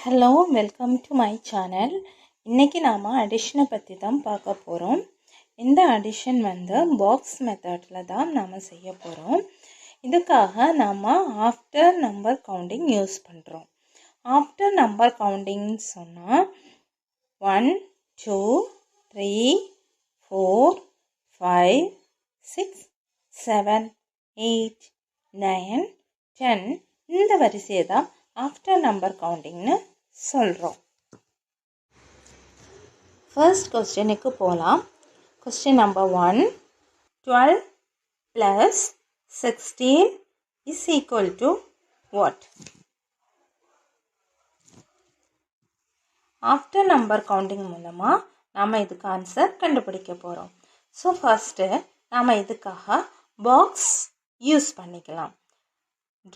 Hello, welcome to my channel. இன்றைக்கி நாம் அடிஷனை பற்றி தான் பார்க்க போகிறோம். இந்த அடிஷன் பாக்ஸ் மெத்தடில் தான் நாம் செய்ய போகிறோம். இதுக்காக நாம் ஆஃப்டர் நம்பர் கவுண்டிங் யூஸ் பண்ணுறோம். ஆஃப்டர் நம்பர் கவுண்டிங்னு சொன்னால் 1 2 3 4 5 6 7 8 9 10 இந்த வரிசையை தான் ஆஃப்டர் நம்பர் கவுண்டிங்னு சொல்கிறோம். ஃபர்ஸ்ட் கொஸ்டினுக்கு போகலாம். Question number 1, 12 + 16 is equal to what? After number counting மூலமாக நாம் இதுக்கு ஆன்சர் கண்டுபிடிக்க போகிறோம். ஸோ ஃபஸ்ட்டு நாம் இதுக்காக பாக்ஸ் யூஸ் பண்ணிக்கலாம்.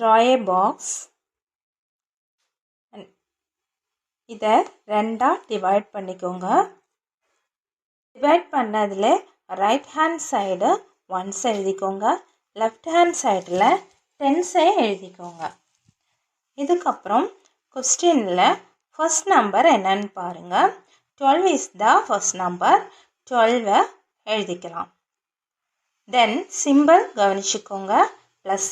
ட்ரா ஏ பாக்ஸ். இதை ரெண்டாக டிவைட் பண்ணிக்கோங்க. டிவைட் பண்ணதில் ரைட் ஹேண்ட் சைடு 1s எழுதிக்கோங்க, லெஃப்ட் ஹேண்ட் சைடில் 10s எழுதிக்கோங்க. இதுக்கப்புறம் கொஸ்டினில் ஃபர்ஸ்ட் நம்பர் என்னன்னு பாருங்கள். 12 இஸ் த ஃபர்ஸ்ட் நம்பர். 12 எழுதிக்கலாம். தென் சிம்பிள் கவனிச்சுக்கோங்க. ப்ளஸ்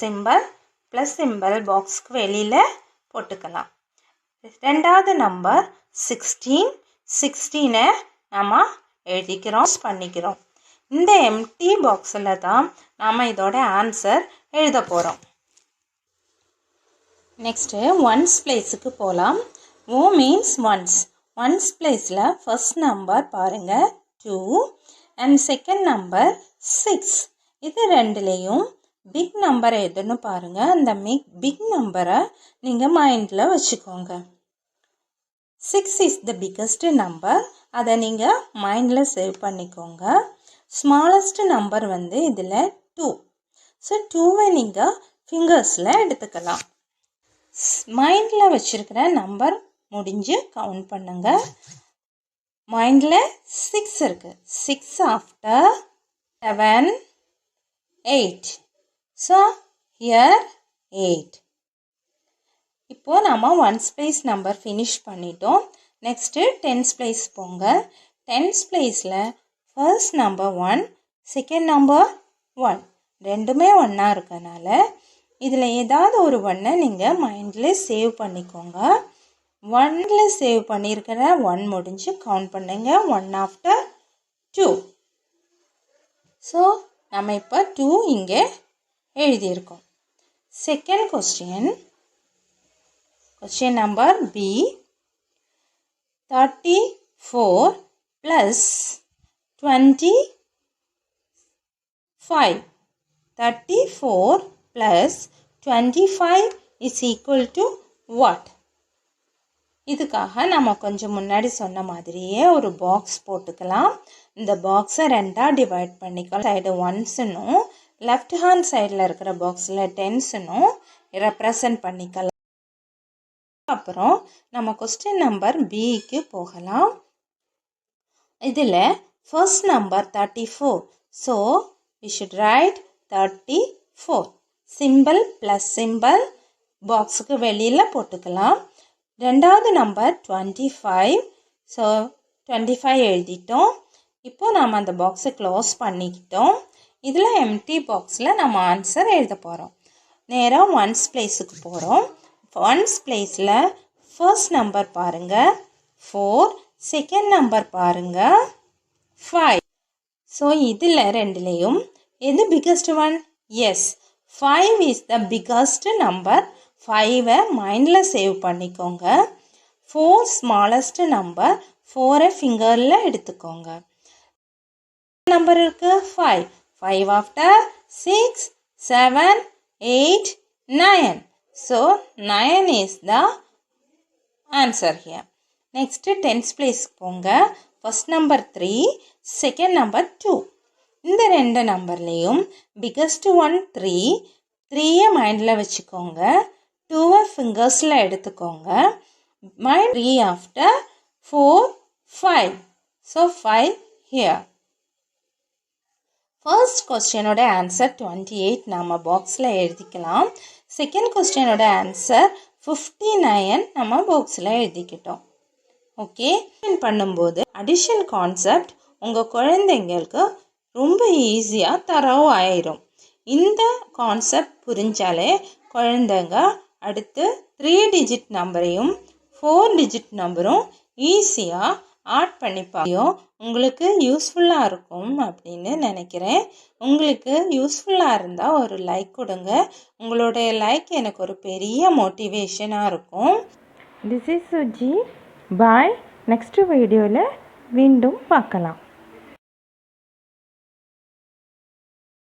சிம்பிள் பாக்ஸ்க்கு வெளியில் போட்டுக்கலாம். ரெண்டாவது நம்பர் 16 நம்ம பண்ணிக்கிறோம். இந்த எம்டி பாக்ஸில் தான் நாம் இதோட ஆன்சர் எழுத போகிறோம். நெக்ஸ்ட்டு ஒன்ஸ் பிளேஸுக்கு போகலாம். ஓ மீன்ஸ் ஒன்ஸ் பிளேஸில் ஃபர்ஸ்ட் நம்பர் பாருங்கள் 2 அண்ட் செகண்ட் நம்பர் 6. இது ரெண்டுலேயும் பிக் நம்பர் எதுன்னு பாருங்கள். அந்த பிக் நம்பரை நீங்கள் மைண்டில் வச்சுக்கோங்க. 6 இஸ் த பிக்கஸ்ட் நம்பர். அதை நீங்கள் மைண்டில் சேவ் பண்ணிக்கோங்க. ஸ்மாலஸ்ட் நம்பர் இதில் 2. ஸோ 2வை நீங்கள் ஃபிங்கர்ஸில் எடுத்துக்கலாம். மைண்டில் வச்சுருக்கிற நம்பர் முடிஞ்சு கவுண்ட் பண்ணுங்க. மைண்டில் 6 இருக்குது. 6 ஆஃப்டர் 7 8. So here 8. இப்போது நம்ம ஒன்ஸ் பிளேஸ் நம்பர் ஃபினிஷ் பண்ணிட்டோம். நெக்ஸ்ட்டு டென்ஸ் பிளேஸ் போங்க. டென்ஸ் பிளேஸில் ஃபர்ஸ்ட் நம்பர் 1, செகண்ட் நம்பர் 1 ரெண்டுமே ஒன்றா இருக்கனால இதில் ஏதாவது ஒரு ஒன்றை நீங்கள் மைண்டில் சேவ் பண்ணிக்கோங்க. 1ல் சேவ் பண்ணியிருக்கிற 1 முடிஞ்சு கவுண்ட் பண்ணுங்க. 1 ஆஃப்டர் 2. ஸோ நம்ம இப்போ 2 இங்கே எழுதியிருக்கோம். Second question number B, 34 plus 25. 34 plus 25 is equal to what? இதுக்காக நம்ம கொஞ்சம் முன்னாடி சொன்ன மாதிரியே ஒரு பாக்ஸ் போட்டுக்கலாம். இந்த பாக்ஸை ரெண்டாக டிவைட் பண்ணிக்கலாம். சைடு 1ஸ்னும் லெஃப்ட் ஹேண்ட் சைடில் இருக்கிற பாக்ஸில் 10ஸ்னும் ரெப்ரசன்ட் பண்ணிக்கலாம். அப்புறம் நம்ம கொஸ்டின் நம்பர் பிக்கு போகலாம். இதில் first number 34. So we should write 34. Simple plus symbol பாக்ஸுக்கு வெளியில் போட்டுக்கலாம். ரெண்டாவது நம்பர் 25. ஸோ 25 எழுதிட்டோம். இப்போ நாம் அந்த பாக்ஸை க்ளோஸ் பண்ணிக்கிட்டோம். இதில் எம்டி பாக்ஸில் நம்ம ஆன்சர் எழுத போகிறோம். நேராக ஒன்ஸ் பிளேஸுக்கு போகிறோம். ஒன்ஸ் பிளேஸில் ஃபர்ஸ்ட் நம்பர் பாருங்கள் 4, செகண்ட் நம்பர் பாருங்கள் 5. ஸோ இதில் ரெண்டுலேயும் எது biggest one? Yes, 5 is the biggest number. 5வை மைண்டில் சேவ் பண்ணிக்கோங்க. 4 ஸ்மாலஸ்ட் நம்பர். 4ை ஃபிங்கரில் எடுத்துக்கோங்க. நம்பர் இருக்கு 5. 5 after 6 7 8 9. So 9 is the answer here. Next tens place போங்க. First number 3, second number 2. இந்த ரெண்டு நம்பர்லேயும் biggest one 3. 3யை மைண்டில் வச்சுக்கோங்க. 2வை ஃபிங்கர்ஸில் எடுத்துக்கோங்க. Mind 3 after 4 5. So 5 here. First கொஸ்டினோட answer 28 நம்ம பாக்ஸில் எழுதிக்கலாம். செகண்ட் கொஸ்டினோட ஆன்சர் 59 நம்ம பாக்ஸில் எழுதிக்கிட்டோம். ஓகே, பண்ணும்போது அடிஷன் கான்செப்ட் உங்கள் குழந்தைங்களுக்கு ரொம்ப ஈஸியாக தரவு ஆயிரும். இந்த கான்செப்ட் புரிஞ்சாலே குழந்தைங்க அடுத்து 3 டிஜிட் நம்பரையும் 4 டிஜிட் நம்பரும் ஈஸியாக ஆட் பண்ணிப்பாங்க. உங்களுக்கு யூஸ்ஃபுல்லாக இருக்கும் அப்படின்னு நினைக்கிறேன். உங்களுக்கு யூஸ்ஃபுல்லாக இருந்தால் ஒரு லைக் கொடுங்க. உங்களுடைய லைக் எனக்கு ஒரு பெரிய மோட்டிவேஷனாக இருக்கும். This is Suji. Bye. Next வீடியோவில் மீண்டும் பார்க்கலாம்.